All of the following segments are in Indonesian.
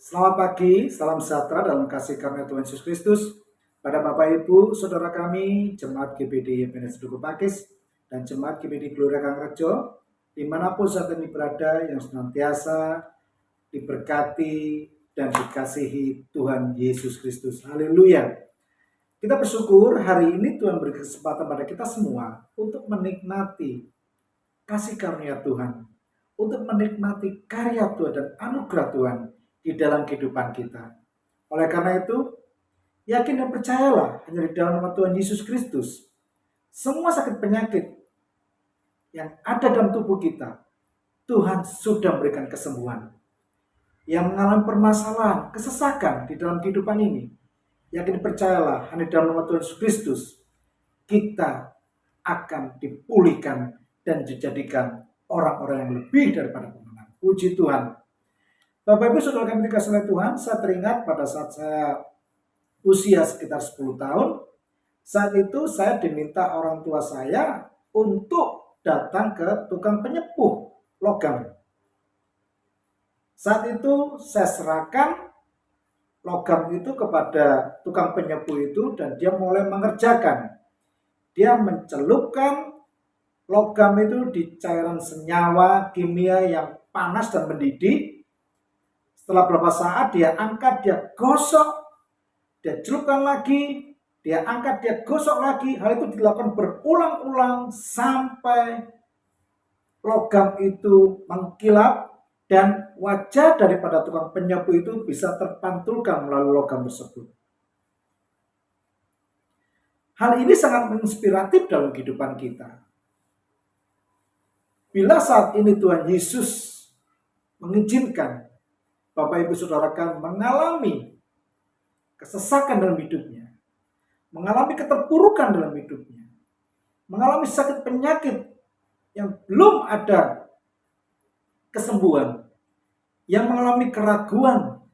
Selamat pagi, salam sejahtera dalam kasih karunia Tuhan Yesus Kristus. Pada Bapak Ibu, Saudara kami, Jemaat GBD Yepenes Duku Pakis, dan Jemaat GBD Gloria Kangrejo, dimanapun saat ini berada, yang senantiasa diberkati dan dikasihi Tuhan Yesus Kristus. Haleluya. Kita bersyukur hari ini Tuhan beri kesempatan pada kita semua untuk menikmati kasih karunia Tuhan, untuk menikmati karya Tuhan dan anugerah Tuhan di dalam kehidupan kita. Oleh karena itu, yakin dan percayalah hanya di dalam nama Tuhan Yesus Kristus, semua sakit penyakit yang ada dalam tubuh kita, Tuhan sudah memberikan kesembuhan. Yang mengalami permasalahan, kesesakan di dalam kehidupan ini, yakin percayalah hanya di dalam nama Tuhan Yesus Kristus, kita akan dipulihkan dan dijadikan orang-orang yang lebih daripada pemenang. Puji Tuhan. Bapak Ibu Saudara kami dikasihi oleh Tuhan, saya teringat pada saat saya usia sekitar 10 tahun, saat itu saya diminta orang tua saya untuk datang ke tukang penyepuh logam. Saat itu saya serahkan logam itu kepada tukang penyepuh itu dan dia mulai mengerjakan. Dia mencelupkan logam itu di cairan senyawa kimia yang panas dan mendidih. Setelah beberapa saat dia angkat, dia gosok, dia celupkan lagi, dia angkat, dia gosok lagi. Hal itu dilakukan berulang-ulang sampai logam itu mengkilap dan wajah daripada tukang penyepuh itu bisa terpantulkan melalui logam tersebut. Hal ini sangat menginspiratif dalam kehidupan kita. Bila saat ini Tuhan Yesus mengizinkan Bapak Ibu Saudara kami mengalami kesesakan dalam hidupnya, mengalami keterpurukan dalam hidupnya, mengalami sakit penyakit yang belum ada kesembuhan, yang mengalami keraguan,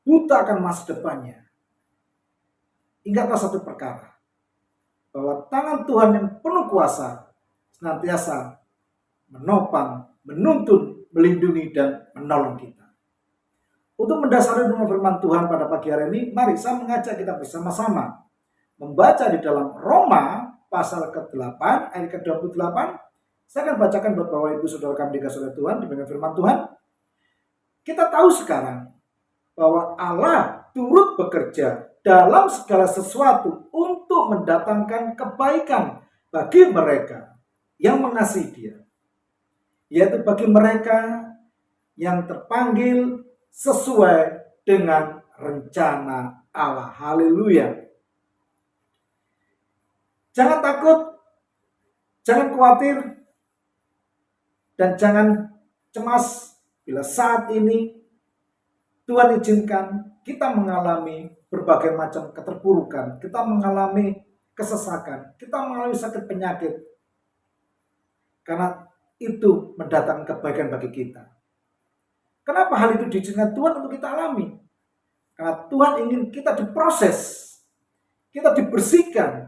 buta akan masa depannya. Ingatlah satu perkara, bahwa tangan Tuhan yang penuh kuasa senantiasa menopang, menuntun, melindungi, dan menolong kita. Untuk mendasari dengan firman Tuhan pada pagi hari ini, mari saya mengajak kita bersama-sama membaca di dalam Roma pasal ke-8 ayat ke-28. Saya akan bacakan buat Bapak Ibu Saudara kami dikasihi oleh Tuhan dengan firman Tuhan. Kita tahu sekarang bahwa Allah turut bekerja dalam segala sesuatu untuk mendatangkan kebaikan bagi mereka yang mengasihi Dia, yaitu bagi mereka yang terpanggil sesuai dengan rencana Allah. Haleluya. Jangan takut, jangan khawatir, dan jangan cemas bila saat ini Tuhan izinkan kita mengalami berbagai macam keterpurukan, kita mengalami kesesakan, kita mengalami sakit penyakit. Karena itu mendatangkan kebaikan bagi kita. Kenapa hal itu diizinkan Tuhan untuk kita alami? Karena Tuhan ingin kita diproses, kita dibersihkan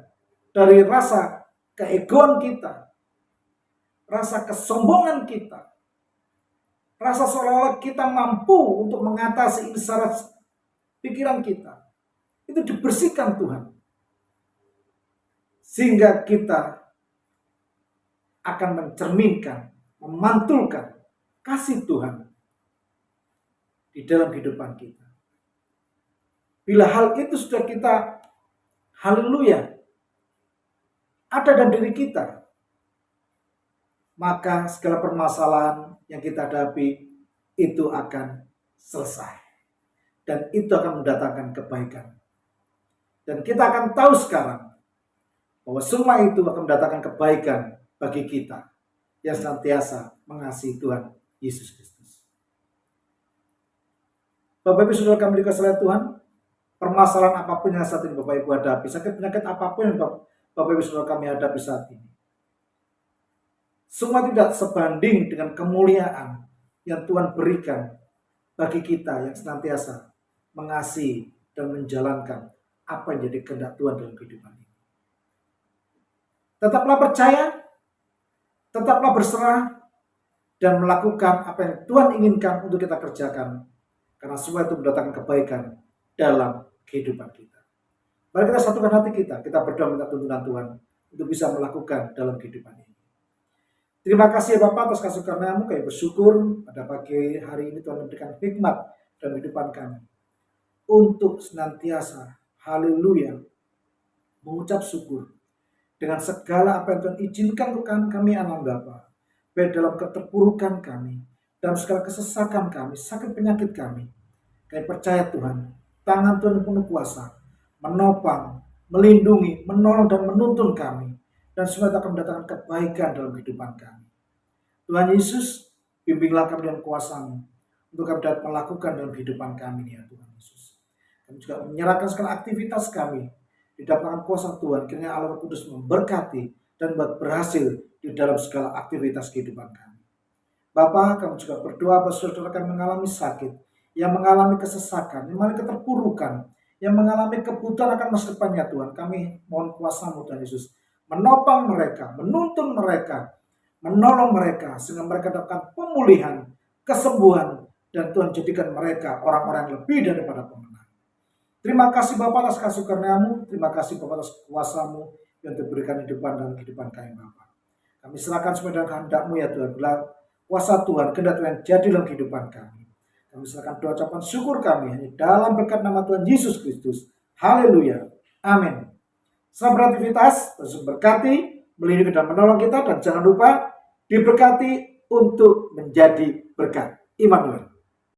dari rasa keegoan kita, rasa kesombongan kita, rasa seolah-olah kita mampu untuk mengatasi insarat pikiran kita. Itu dibersihkan Tuhan. Sehingga kita akan mencerminkan, memantulkan kasih Tuhan di dalam kehidupan kita. Bila hal itu sudah kita, haleluya, ada dalam diri kita, maka segala permasalahan yang kita hadapi itu akan selesai. Dan itu akan mendatangkan kebaikan. Dan kita akan tahu sekarang bahwa semua itu akan mendatangkan kebaikan bagi kita yang senantiasa mengasihi Tuhan Yesus Kristus. Bapak Ibu Saudara kami dikasihi oleh Tuhan, permasalahan apapun yang saat ini Bapak Ibu hadapi, sakit penyakit apapun yang Bapak Ibu Saudara kami hadapi saat ini, semua tidak sebanding dengan kemuliaan yang Tuhan berikan bagi kita yang senantiasa mengasihi dan menjalankan apa yang jadi kehendak Tuhan dalam kehidupan ini. Tetaplah percaya, tetaplah berserah, dan melakukan apa yang Tuhan inginkan untuk kita kerjakan. Karena semua itu mendatangkan kebaikan dalam kehidupan kita. Mari kita satukan hati kita berdoa minta tuntunan Tuhan untuk bisa melakukan dalam kehidupan ini. Terima kasih ya Bapak atas kasih karunia-Mu, kami bersyukur pada pagi hari ini Tuhan memberikan hikmat dalam kehidupan kami. Untuk senantiasa, haleluya, mengucap syukur dengan segala apa yang Tuhan izinkan untuk kami anak Bapa, baik dalam keterpurukan kami, dalam segala kesesakan kami, sakit penyakit kami. Kami percaya Tuhan, tangan Tuhan yang penuh kuasa, menopang, melindungi, menolong dan menuntun kami, dan semua akan mendatangkan kebaikan dalam kehidupan kami. Tuhan Yesus, bimbinglah kami dengan kuasa-Mu, untuk kami dapat melakukan dalam kehidupan kami ya Tuhan Yesus. Kami juga menyerahkan segala aktivitas kami di dalam kuasa Tuhan, kiranya Allah Kudus memberkati dan buat berhasil di dalam segala aktivitas kehidupan kami. Bapa, kami juga berdoa bahwa saudara kami mengalami sakit, yang mengalami kesesakan, yang mengalami keterpurukan, yang mengalami kebutuhan akan masa depannya Tuhan. Kami mohon kuasa-Mu Tuhan Yesus, menopang mereka, menuntun mereka, menolong mereka, sehingga mereka dapatkan pemulihan, kesembuhan, dan Tuhan jadikan mereka orang-orang yang lebih daripada pemenang. Terima kasih Bapak atas kasih karunia-Mu, terima kasih Bapak atas kuasa-Mu yang diberikan di depan dan kehidupan kami Bapak. Kami serahkan semua dalam kehendak-Mu ya Tuhan, bila kuasa Tuhan, kehendak Tuhan jadi dalam kehidupan kami. Kami serahkan doa ucapan syukur kami hanya dalam berkat nama Tuhan Yesus Kristus. Haleluya. Amin. Selamat beraktivitas, Tuhan berkati, melindungi dan menolong kita, dan jangan lupa diberkati untuk menjadi berkat. Immanuel.